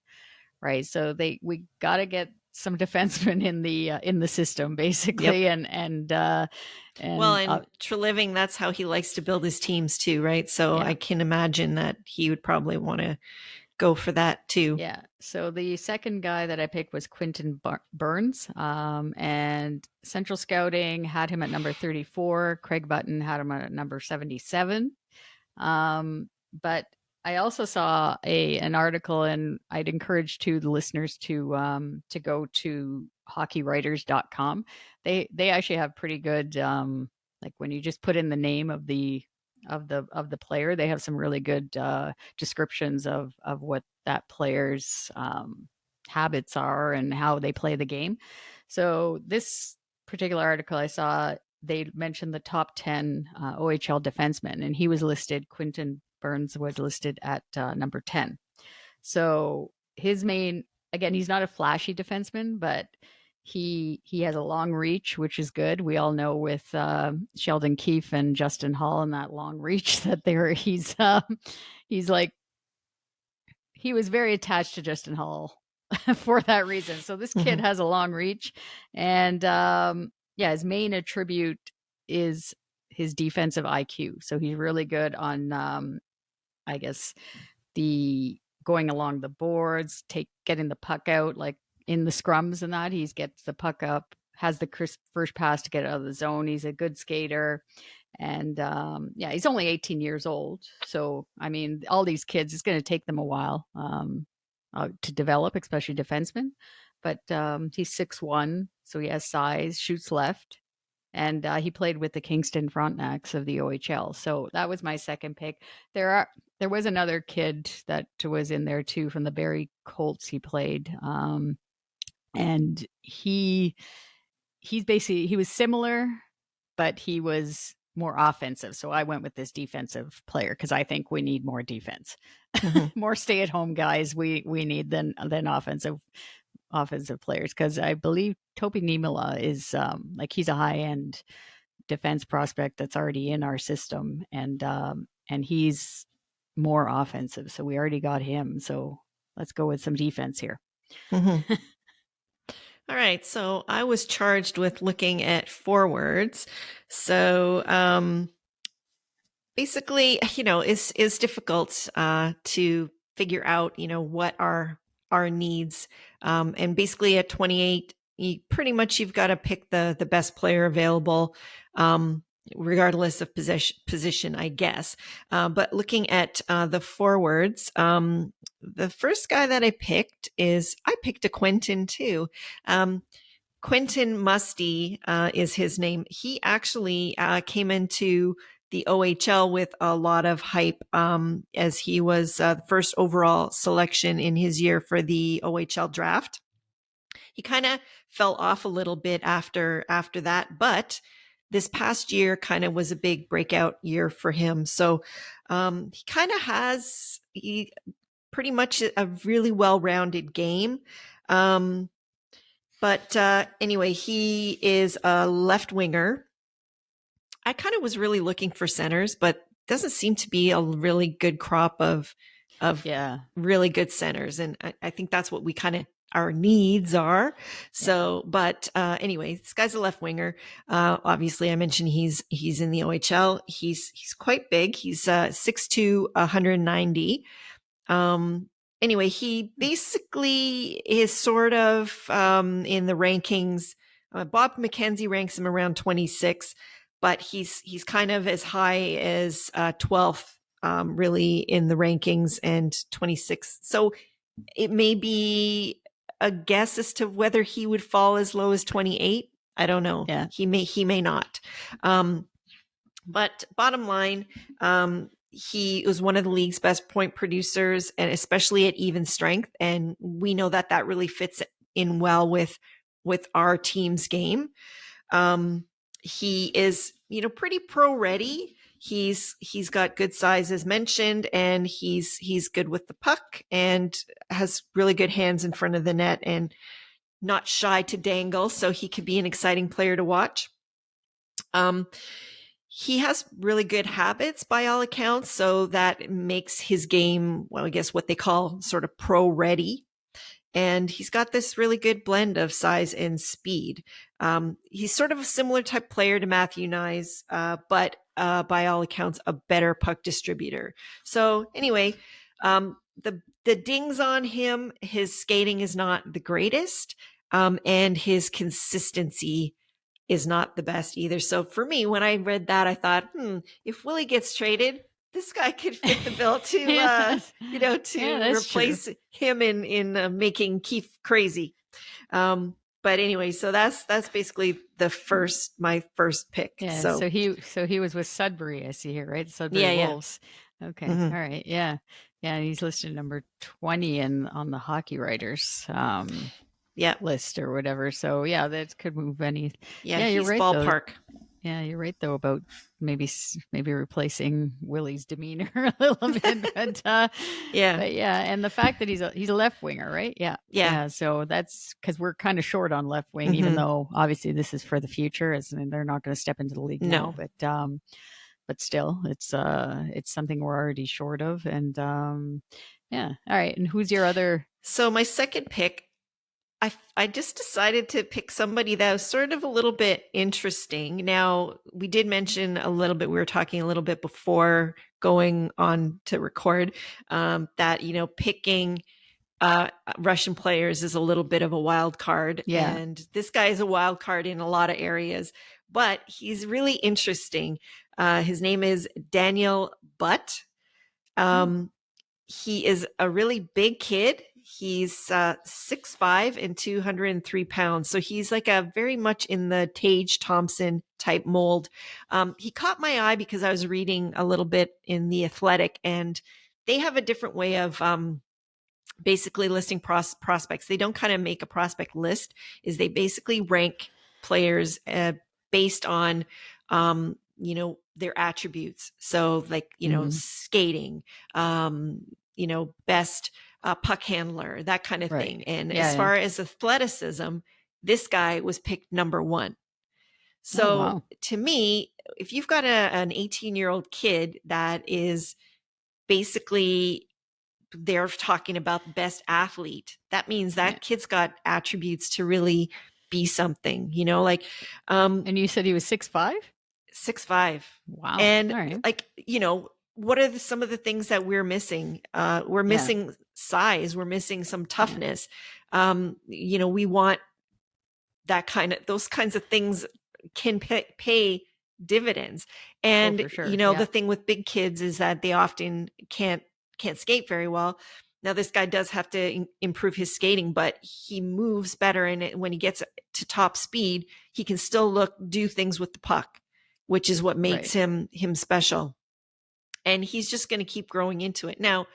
right? So we got to get some defensemen in the system, basically. And Treliving, that's how he likes to build his teams too, right? So I can imagine that he would probably want to go for that too. Yeah. So the second guy that I picked was Quinton Burns, and Central Scouting had him at number 34. Craig Button had him at number 77. But I also saw an article, and I'd encourage the listeners to go to hockeywriters.com. They actually have pretty good, like when you just put in the name of the player, they have some really good descriptions of what that player's habits are and how they play the game. So this particular article I saw, they mentioned the top 10 OHL defensemen, and he was listed, Quinton Burns was listed at number 10. So his main again, he's not a flashy defenseman, but he has a long reach, which is good. We all know with Sheldon Keefe and Justin Hall and that long reach that he's like he was very attached to Justin Hall for that reason. So this kid has a long reach, and his main attribute is his defensive IQ. So he's really good on, I guess, the going along the boards, getting the puck out, like in the scrums and that. He gets the puck up, has the crisp first pass to get out of the zone. He's a good skater. And he's only 18 years old. So, I mean, all these kids, it's going to take them a while to develop, especially defensemen. But he's 6'1", so he has size, shoots left. And he played with the Kingston Frontenacs of the OHL. So that was my second pick. There was another kid that was in there too from the Barrie Colts. He played, and he's basically, he was similar, but he was more offensive. So I went with this defensive player because I think we need more defense, more stay-at-home guys. We need than offensive players, because I believe Topi Niemela is he's a high-end defense prospect that's already in our system, and he's more offensive. So we already got him. So let's go with some defense here. All right. So I was charged with looking at forwards. So basically, it's difficult to figure out, what are our needs. And basically at 28, you've got to pick the best player available, regardless of position, I guess. But looking at the forwards, the first guy that I picked a Quentin too. Quentin Musty is his name. He actually came into the OHL with a lot of hype, as he was the first overall selection in his year for the OHL Draft. He kind of fell off a little bit after that, but this past year kind of was a big breakout year for him. So he kind of has pretty much a really well-rounded game. But anyway, he is a left winger. I kind of was really looking for centers, but doesn't seem to be a really good crop of really good centers. And I think that's what we kind of, our needs are. So, but anyway, this guy's a left winger. Obviously I mentioned he's in the OHL. He's quite big. He's 6'2", 190. Anyway, he basically is sort of in the rankings. Bob McKenzie ranks him around 26, but he's kind of as high as 12th really in the rankings, and 26. So it may be a guess as to whether he would fall as low as 28. I don't know. Yeah. He may not. But bottom line, he was one of the league's best point producers, and especially at even strength. And we know that really fits in well with our team's game. He is, pretty pro ready. He's got good size as mentioned, and he's good with the puck and has really good hands in front of the net and not shy to dangle. So he could be an exciting player to watch. He has really good habits by all accounts, so that makes his game, well, I guess what they call sort of pro ready. And he's got this really good blend of size and speed. He's sort of a similar type player to Matthew Nyes, but by all accounts, a better puck distributor. So anyway, the dings on him, his skating is not the greatest, and his consistency is not the best either. So for me, when I read that, I thought, if Willy gets traded, this guy could fit the bill to, replace him in making Keefe crazy. But anyway, so that's basically my first pick. Yeah. So he was with Sudbury, I see here, right? Sudbury Wolves. Okay. All right. Yeah. Yeah. He's listed number 20 on the Hockey Writers list or whatever. So yeah, that could move any. Yeah, you're he's right. ballpark. Yeah, you're right though about maybe replacing Willy's demeanor a little bit, Yeah. but yeah, and the fact that he's a left winger, right? Yeah, Yeah. yeah. So that's because we're kind of short on left wing, even Mm-hmm. though obviously this is for the future, as and they're not going to step into the league now, No. but still, it's something we're already short of, and yeah. All right, and who's your other? So my second pick, I just decided to pick somebody that was sort of a little bit interesting. Now, we did mention a little bit, we were talking a little bit before going on to record, that, picking Russian players is a little bit of a wild card. Yeah. And this guy is a wild card in a lot of areas, but he's really interesting. His name is Daniel Butt. He is a really big kid. He's 6'5" and 203 pounds. So he's like a very much in the Tage Thompson type mold. He caught my eye because I was reading a little bit in The Athletic, and they have a different way of basically listing prospects. They don't kind of make a prospect list, is they basically rank players based on their attributes. So like, skating, best puck handler, that kind of Right. thing. And Yeah, as far as athleticism, this guy was picked number 1. So wow. to me, if you've got an 18-year-old kid that is basically, they're talking about the best athlete, that means that kid's got attributes to really be something, And you said he was 6'5"? 6'5". Wow. And All right. like, what are some of the things that we're missing? We're missing size. We're missing some toughness. We want those kinds of things can pay dividends. And, for sure. the thing with big kids is that they often can't skate very well. Now, this guy does have to improve his skating, but he moves better. And when he gets to top speed, he can still do things with the puck, which is what makes him special. And he's just going to keep growing into it. Now,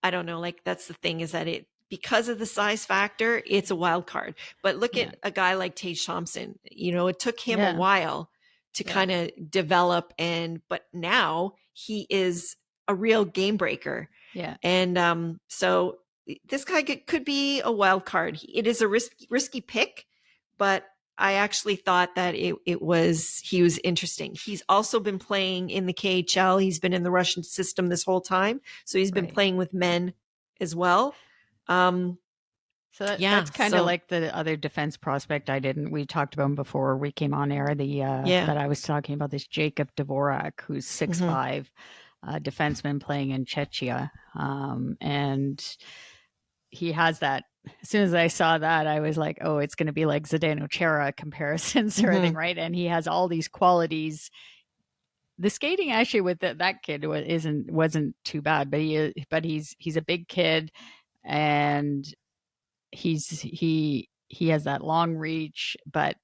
I don't know, like that's the thing, is that because of the size factor, it's a wild card. But look at a guy like Tage Thompson. It took him a while to kind of develop, but now he is a real game breaker. Yeah. And so this guy could be a wild card. It is a risky pick, but I actually thought that he was interesting. He's also been playing in the KHL. He's been in the Russian system this whole time. So he's been playing with men as well. So that's kind of like the other defense prospect we talked about him before we came on air, that I was talking about, this Jacob Dvorak, who's 6'5", defenseman playing in Czechia. And he has that. As soon as I saw that, I was like, oh, it's going to be like Zdeno Chara comparisons or anything, right? And he has all these qualities. The skating actually with that kid wasn't too bad, but he's a big kid, and he has that long reach. But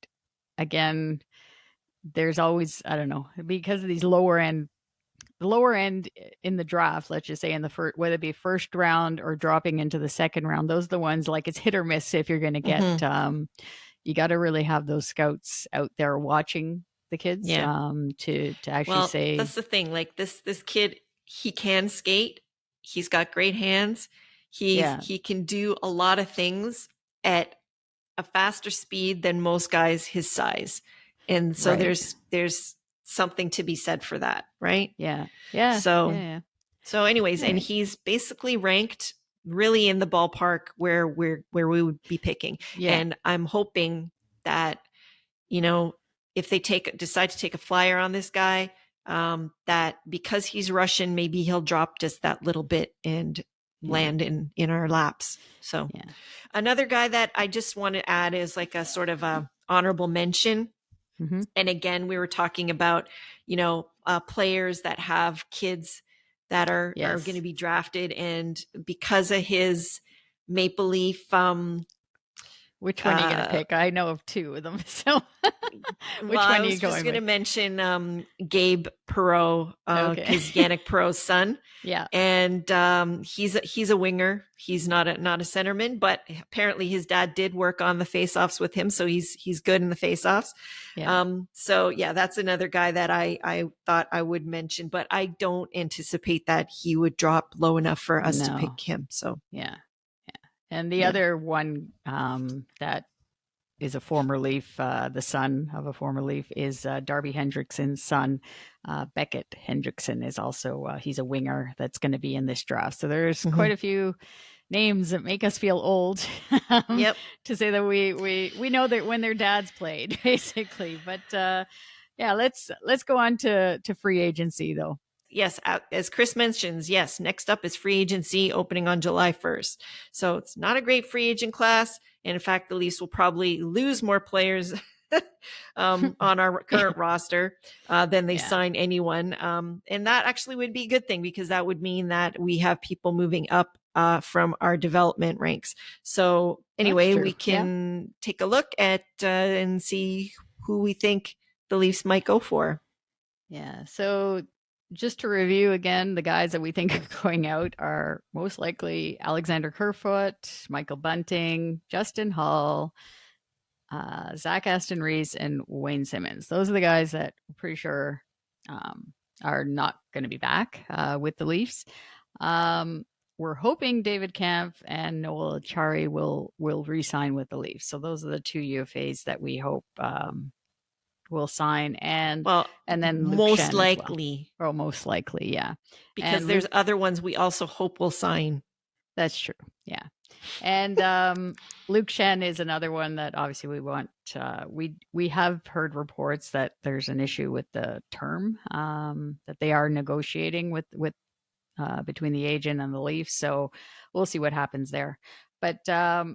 again, there's always, I don't know, because of these lower end in the draft, let's just say in the first, whether it be first round or dropping into the second round, those are the ones, like, it's hit or miss if you're going to get, you got to really have those scouts out there watching the kids, to actually say. That's the thing. Like this kid, he can skate. He's got great hands. He can do a lot of things at a faster speed than most guys his size. And so there's something to be said for that, right? Yeah. So anyways, and he's basically ranked really in the ballpark where we would be picking. And I'm hoping that, if they decide to take a flyer on this guy, that because he's Russian, maybe he'll drop just that little bit and land in our laps. So another guy that I just want to add is like a sort of a honorable mention. And again, we were talking about, players that have kids that are going to be drafted. And because of his Maple Leaf Which one are you going to pick? I know of two of them. So which one I are you was just going going to with? mention Gabe Perreault, Okay. because Yannick Perreault's son. Yeah. And he's a winger. He's not a centerman, but apparently his dad did work on the faceoffs with him, so he's good in the faceoffs. Yeah. So yeah, that's another guy that I thought I would mention, but I don't anticipate that he would drop low enough for us to pick him. So yeah. And the other one that is a former Leaf, the son of a former Leaf, is Darby Hendrickson's son. Beckett Hendrickson is also, he's a winger that's going to be in this draft. So there's quite a few names that make us feel old to say that we know that when their dads played, basically. But yeah, let's go on to free agency, though. Yes, as Chris mentions, yes, next up is free agency opening on July 1st. So it's not a great free agent class. And in fact, the Leafs will probably lose more players on our current roster than they sign anyone. And that actually would be a good thing, because that would mean that we have people moving up from our development ranks. So anyway, we can take a look at and see who we think the Leafs might go for. Yeah. So just to review again, the guys that we think are going out are most likely Alexander Kerfoot, Michael Bunting, Justin Hull, Zach Aston Reese, and Wayne Simmons. Those are the guys that I'm pretty sure are not going to be back with the Leafs. We're hoping David Kampf and Noel Acciari will re-sign with the Leafs. So those are the two UFAs that we hope will sign, and then Luke most Shen likely. Well. Most likely, yeah. Because and there's other ones we also hope will sign. That's true, yeah. And Luke Shen is another one that obviously we want. We have heard reports that there's an issue with the term that they are negotiating with between the agent and the Leafs. So we'll see what happens there. But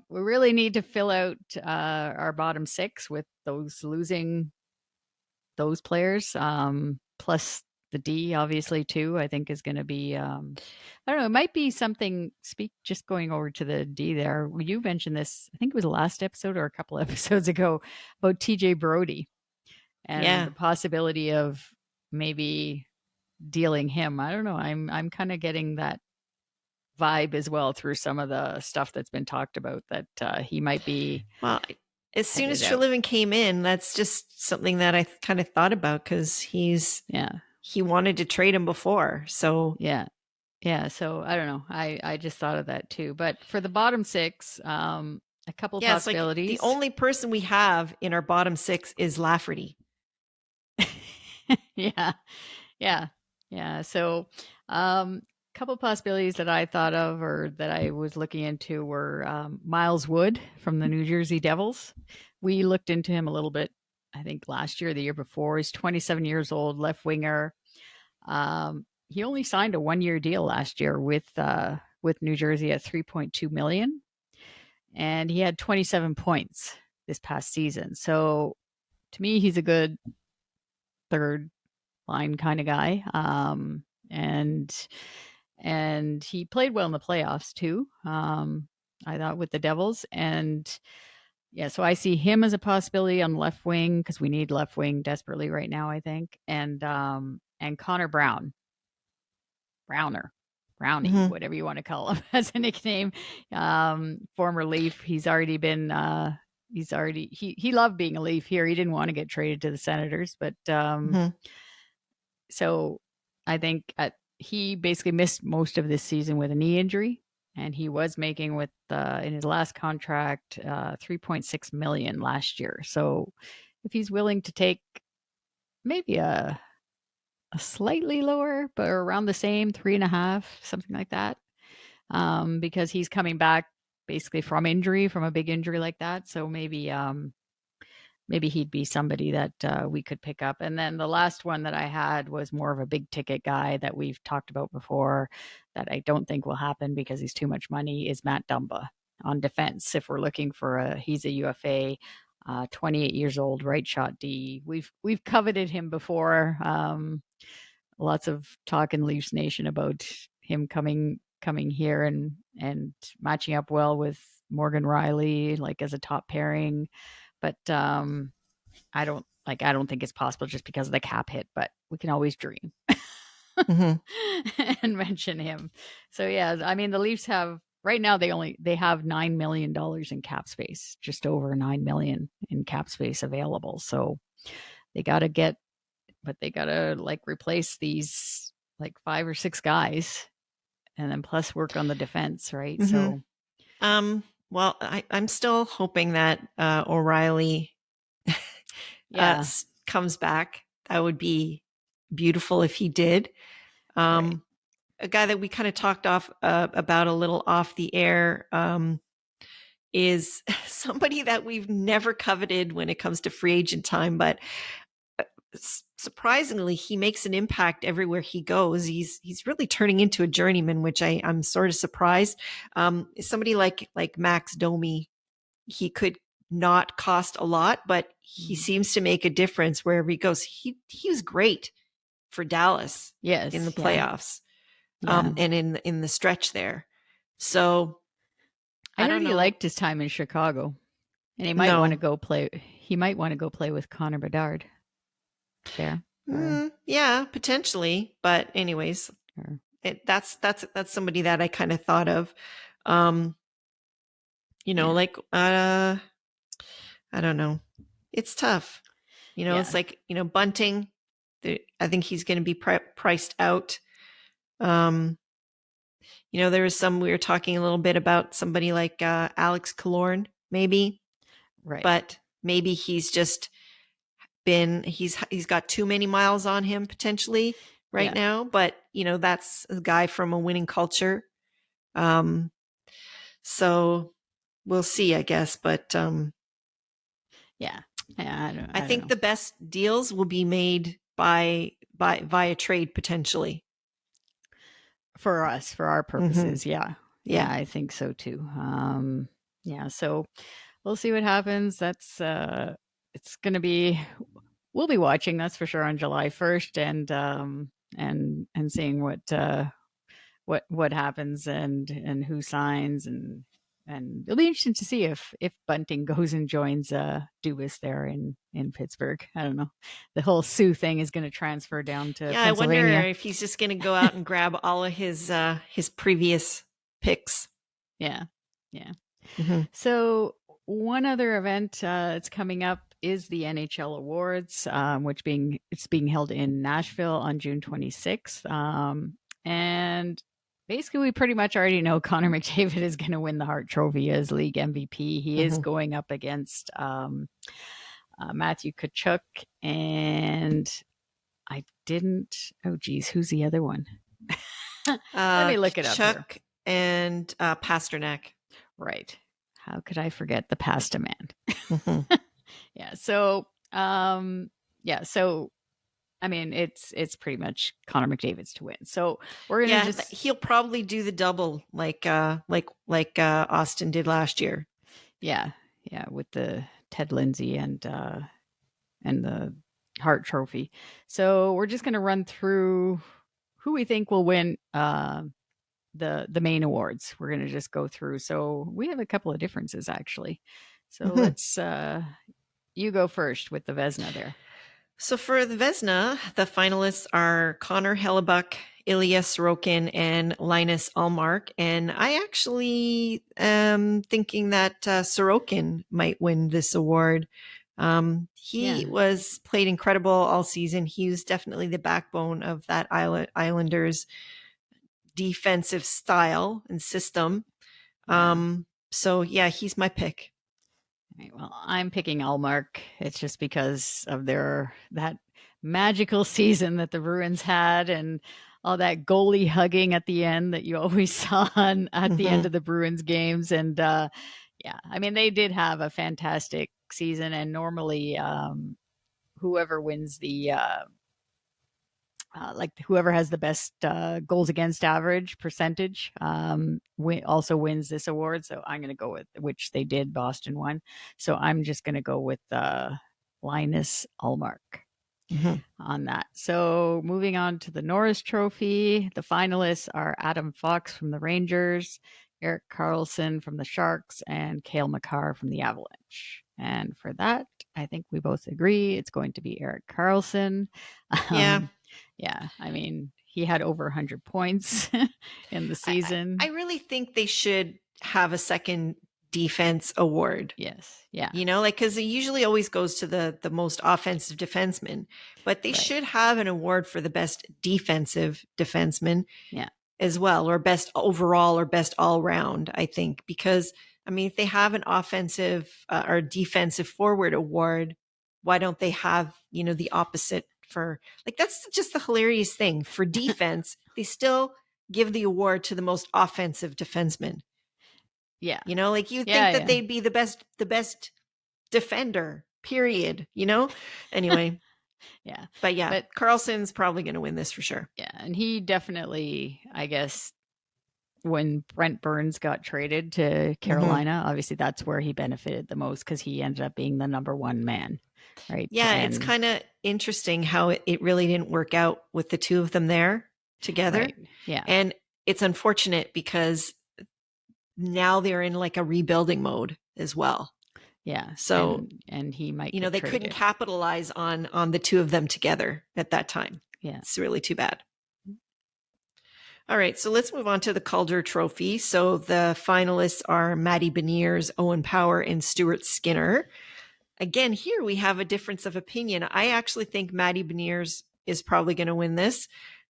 we really need to fill out our bottom six with those players, plus the D, obviously, too, I think is going to be, I don't know, it might be something, just going over to the D there. You mentioned this, I think it was the last episode or a couple episodes ago, about TJ Brody and the possibility of maybe dealing him. I don't know. I'm kind of getting that vibe as well through some of the stuff that's been talked about, that he might be. Well, as soon as Treliving came in, that's just something that I kind of thought about, because he wanted to trade him before. So yeah. So I don't know. I just thought of that too. But for the bottom six, a couple possibilities. Like the only person we have in our bottom six is Lafferty. Yeah. So, couple possibilities that I thought of or that I was looking into were Miles Wood from the New Jersey Devils. We looked into him a little bit, I think last year, the year before. He's 27 years old, left winger. He only signed a 1-year deal last year with New Jersey at $3.2 million, and he had 27 points this past season. So to me, he's a good third line kind of guy. And he played well in the playoffs too. I thought with the Devils, and yeah, so I see him as a possibility on left wing, because we need left wing desperately right now, I think. And Connor Brownie, whatever you want to call him as a nickname, former Leaf. He's already been he loved being a Leaf here. He didn't want to get traded to the Senators, but so I think he basically missed most of this season with a knee injury, and he was making with in his last contract $3.6 million last year. So if he's willing to take maybe a slightly lower, but around the same 3.5, something like that, because he's coming back basically from a big injury like that. So maybe he'd be somebody that we could pick up. And then the last one that I had was more of a big ticket guy that we've talked about before, that I don't think will happen because he's too much money, is Matt Dumba on defense. If we're looking for he's a UFA, 28 years old, right shot D. We've coveted him before. Lots of talk in Leafs Nation about him coming here and matching up well with Morgan Riley like as a top pairing, but I don't think it's possible just because of the cap hit, but we can always dream and mention him. So yeah, I mean the Leafs have right now they have $9 million in cap space, just over 9 million in cap space available. So they got to like replace these like 5 or 6 guys and then plus work on the defense, right? So well, I'm still hoping that O'Reilly comes back. That would be beautiful if he did. right. A guy that we kind of talked about a little off the air is somebody that we've never coveted when it comes to free agent time, but surprisingly, he makes an impact everywhere he goes. He's really turning into a journeyman, which I'm sort of surprised. Somebody like Max Domi, he could not cost a lot, but he seems to make a difference wherever he goes. He was great for Dallas, in the playoffs, and in the stretch there. So I heard he liked his time in Chicago, and he might want to go play. He might want to go play with Connor Bedard. There, yeah, potentially. But anyways, that's somebody that I kind of thought of. Like I don't know. It's tough. It's like Bunting. I think he's going to be priced out. There was we were talking a little bit about somebody like Alex Killorn, maybe, right? But maybe he's just he's got too many miles on him potentially right now. But that's a guy from a winning culture. So we'll see, I guess. But I think the best deals will be made via trade potentially. For us, for our purposes. Yeah, I think so too. So we'll see what happens. That's it's going to be, we'll be watching, that's for sure, on July 1st and seeing what happens and who signs, and it'll be interesting to see if Bunting goes and joins Dubas there in Pittsburgh. I don't know. The whole Sioux thing is going to transfer down to Pennsylvania. I wonder if he's just going to go out and grab all of his previous picks. Yeah. So one other event that's coming up is the NHL Awards, which it's being held in Nashville on June 26th. And basically, we pretty much already know Connor McDavid is going to win the Hart Trophy as league MVP. He is going up against Matthew Tkachuk, and who's the other one? Let me look it up here. Tkachuk and Pasternak. Right. How could I forget the pasta man? So I mean, it's pretty much Connor McDavid's to win. So we're gonna he'll probably do the double like Auston did last year. Yeah, with the Ted Lindsay and the Hart Trophy. So we're just gonna run through who we think will win the main awards. We're gonna just go through. So we have a couple of differences actually. So let's you go first with the Vezina there. So for the Vezina, the finalists are Connor Hellebuyck, Ilya Sorokin, and Linus Ullmark. And I actually am thinking that Sorokin might win this award. He played incredible all season. He was definitely the backbone of that Islanders defensive style and system. So he's my pick. Right, well, I'm picking Ullmark. It's just because of that magical season that the Bruins had and all that goalie hugging at the end that you always saw at the end of the Bruins games. And I mean, they did have a fantastic season, and normally whoever wins the whoever has the best goals against average percentage also wins this award. So I'm going to go with, which they did, Boston won. So I'm just going to go with Linus Ullmark on that. So moving on to the Norris Trophy, the finalists are Adam Fox from the Rangers, Erik Karlsson from the Sharks, and Cale Makar from the Avalanche. And for that, I think we both agree it's going to be Erik Karlsson. Yeah. Yeah. I mean, he had over 100 points in the season. I really think they should have a second defense award. Yes. Yeah. You know, like, because it usually always goes to the most offensive defenseman, but they should have an award for the best defensive defenseman as well, or best overall or best all round, I think, because I mean, if they have an offensive or defensive forward award, why don't they have, you know, the opposite for, like, that's just the hilarious thing. For defense, they still give the award to the most offensive defenseman. Yeah. You know, like you think that they'd be the best defender, period, you know? Anyway. Yeah. But Karlsson's probably going to win this for sure. Yeah. And he definitely, I guess, when Brent Burns got traded to Carolina, obviously that's where he benefited the most because he ended up being the number one man. Right. Yeah. It's kind of interesting how it really didn't work out with the two of them there together. Right. Yeah. And it's unfortunate because now they're in like a rebuilding mode as well. Yeah. So, and he might, you know, they traded. couldn't capitalize on the two of them together at that time. Yeah. It's really too bad. All right. So let's move on to the Calder Trophy. So the finalists are Matty Beniers, Owen Power, and Stuart Skinner. Again, here we have a difference of opinion. I actually think Matty Beniers is probably going to win this.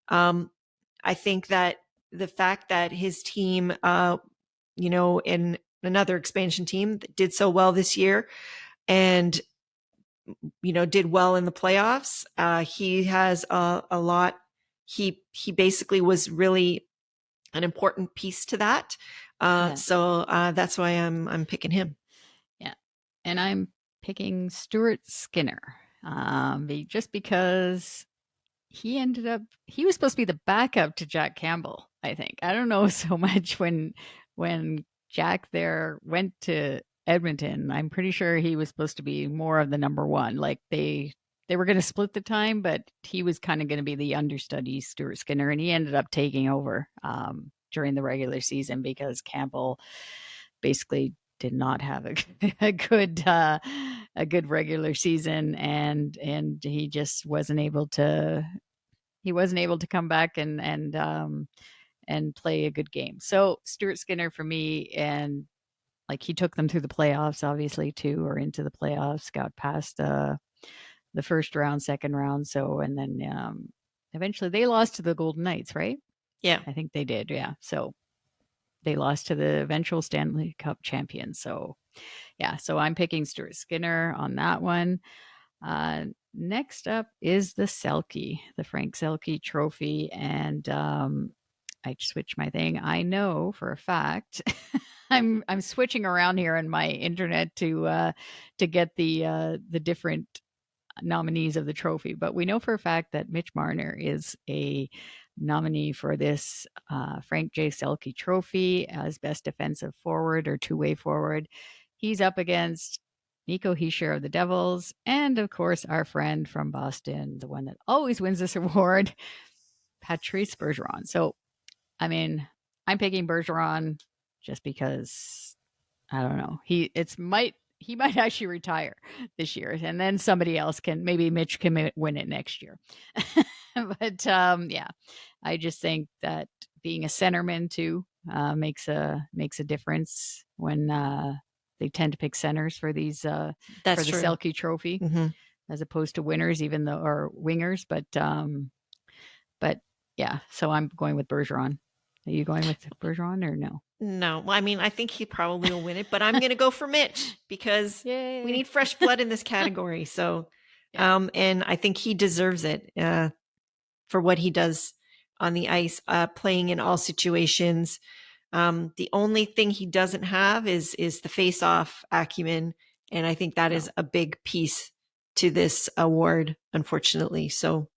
I think that the fact that his team, you know, in another expansion team that did so well this year and, you know, did well in the playoffs. He has a lot. He basically was really an important piece to that. So that's why I'm picking him. Yeah. And I'm picking Stuart Skinner just because he was supposed to be the backup to Jack Campbell, I think. I don't know so much when Jack there went to Edmonton. I'm pretty sure he was supposed to be more of the number one. Like they were going to split the time, but he was kind of going to be the understudy, Stuart Skinner, and he ended up taking over during the regular season because Campbell basically did not have a good regular season, and he just wasn't able to come back and play a good game. So Stuart Skinner for me, and like he took them through the playoffs, obviously too, or into the playoffs, got past the first round, second round. So, and then eventually they lost to the Golden Knights, right? Yeah. I think they did. Yeah. So they lost to the eventual Stanley Cup champions. So yeah, so I'm picking Stuart Skinner on that one. Next up is the Selke, the Frank Selke Trophy. And I switched my thing. I know for a fact I'm switching around here on my internet to get the different nominees of the trophy, but we know for a fact that Mitch Marner is a nominee for this Frank J. Selke Trophy as best defensive forward or two-way forward. He's up against Nico Hischier of the Devils, and of course our friend from Boston, the one that always wins this award, Patrice Bergeron. So, I mean, I'm picking Bergeron just because I don't know. He might actually retire this year, and then somebody else maybe Mitch can win it next year. But yeah, I just think that being a centerman too makes a difference when they tend to pick centers for these for the Selke Trophy as opposed to winners, or wingers. But yeah, so I'm going with Bergeron. Are you going with Bergeron or no? No, I mean, I think he probably will win it, but I'm going to go for Mitch because we need fresh blood in this category. So, and I think he deserves it for what he does on the ice, playing in all situations. The only thing he doesn't have is the face-off acumen, and I think that is a big piece to this award, unfortunately. So,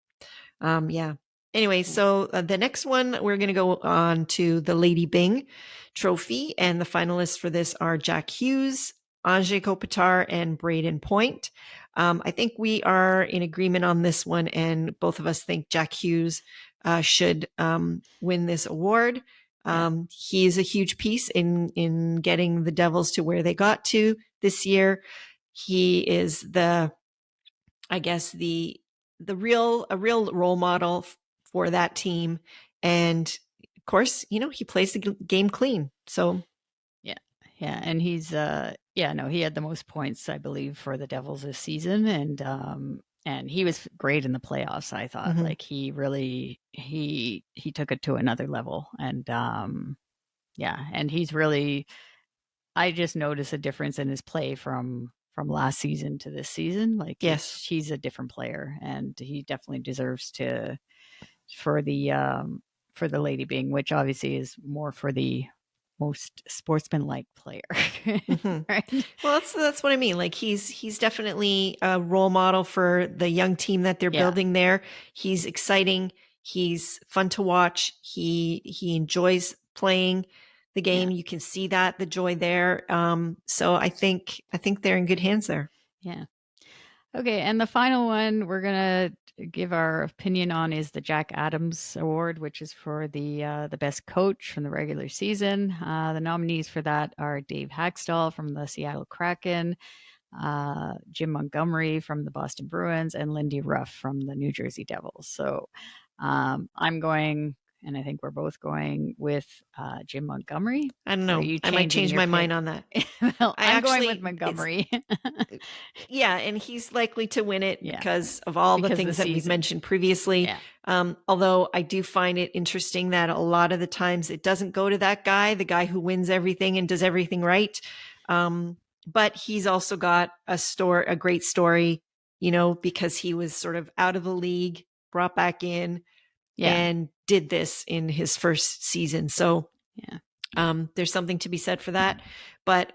yeah. Anyway, so the next one, we're going to go on to the Lady Byng Trophy. And the finalists for this are Jack Hughes, Anze Kopitar, and Braden Point. I think we are in agreement on this one, and both of us think Jack Hughes should win this award. He's a huge piece in getting the Devils to where they got to this year. He is a real role model for that team. And of course, he plays the game clean. So yeah. And he's, he had the most points, I believe, for the Devils this season. And he was great in the playoffs. I thought like he really, he took it to another level. And, and he's really, I just noticed a difference in his play from last season to this season. Like, yes, he's a different player, and he definitely deserves for the Lady Byng, which obviously is more for the most sportsmanlike player. Right? Well, that's what I mean. Like he's definitely a role model for the young team that they're building there. He's exciting. He's fun to watch. He enjoys playing the game. You can see that the joy there. So I think they're in good hands there. Yeah. Okay, and the final one we're gonna give our opinion on is the Jack Adams Award, which is for the best coach from the regular season. The nominees for that are Dave Haxtell from the Seattle Kraken, Jim Montgomery from the Boston Bruins, and Lindy Ruff from the New Jersey Devils. So I'm going, and I think we're both going with Jim Montgomery. I don't know. I might change my mind on that. Well, I'm going with Montgomery. Yeah, and he's likely to win it because of all the things that we've mentioned previously. Although I do find it interesting that a lot of the times it doesn't go to that guy, the guy who wins everything and does everything right. But he's also got a great story, because he was sort of out of the league, brought back in, and did this in his first season. So there's something to be said for that. But,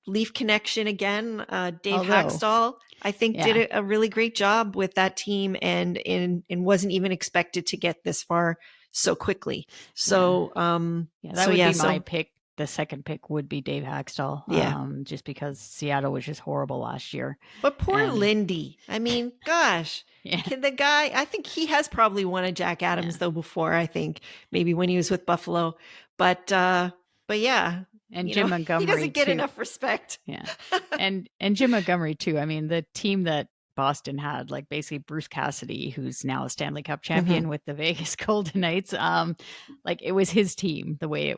Leaf connection again, Dave Haxtell, I think did a really great job with that team and wasn't even expected to get this far so quickly. So, that would be my pick. The second pick would be Dave Haxtell. Just because Seattle was just horrible last year. But poor Lindy. I mean, gosh, the guy, I think he has probably won a Jack Adams though before, I think maybe when he was with Buffalo, but yeah. And Jim Montgomery, he doesn't get enough respect. Yeah. And Jim Montgomery too. I mean, the team that Boston had, like basically Bruce Cassidy, who's now a Stanley Cup champion with the Vegas Golden Knights. Like it was his team, the way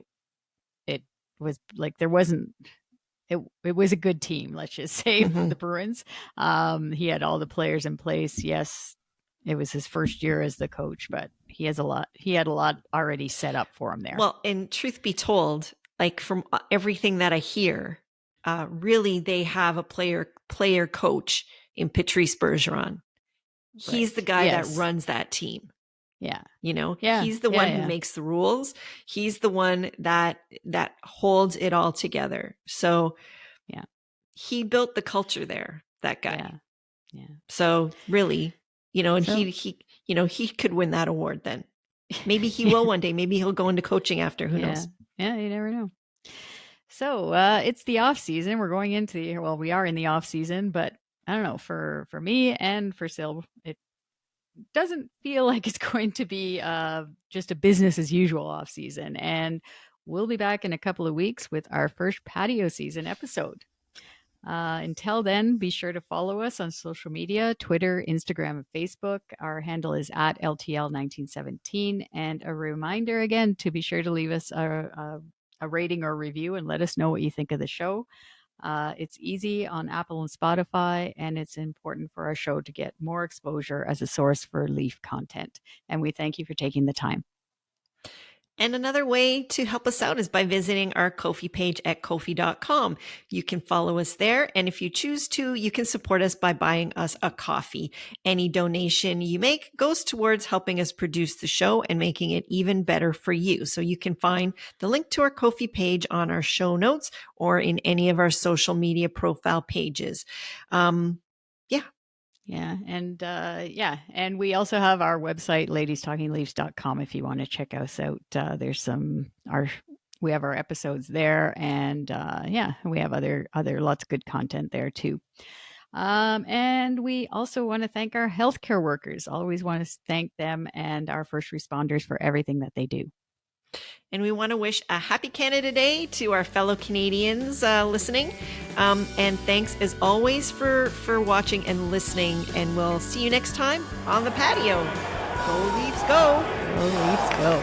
it was, like there wasn't, it was a good team, let's just say, the Bruins. He had all the players in place. Yes, it was his first year as the coach, but he had a lot already set up for him there. Well, and truth be told, like from everything that I hear, really they have a player coach in Patrice Bergeron. He's the guy that runs that team. Yeah. He's the one who makes the rules. He's the one that holds it all together. So he built the culture there, that guy. Yeah. So really, and he could win that award then. Maybe he will one day. Maybe he'll go into coaching after. Who knows? Yeah, you never know. So it's the off season. We're going into we are in the off season, but I don't know, for me and for Sil, it doesn't feel like it's going to be just a business as usual off season. And we'll be back in a couple of weeks with our first patio season episode. Until then, be sure to follow us on social media, Twitter, Instagram, and Facebook. Our handle is at LTL1917. And a reminder again to be sure to leave us a rating or review and let us know what you think of the show. It's easy on Apple and Spotify, and it's important for our show to get more exposure as a source for Leaf content. And we thank you for taking the time. And another way to help us out is by visiting our Ko-fi page at Ko-fi.com. You can follow us there. And if you choose to, you can support us by buying us a coffee. Any donation you make goes towards helping us produce the show and making it even better for you. So you can find the link to our Ko-fi page on our show notes or in any of our social media profile pages. And we also have our website, ladiestalkingleafs.com, if you want to check us out. We have our episodes there, and we have other lots of good content there too. And we also want to thank our healthcare workers. Always want to thank them and our first responders for everything that they do. And we want to wish a happy Canada Day to our fellow Canadians listening. And thanks as always for watching and listening. And we'll see you next time on the patio. Go Leafs, go! Go Leafs, go!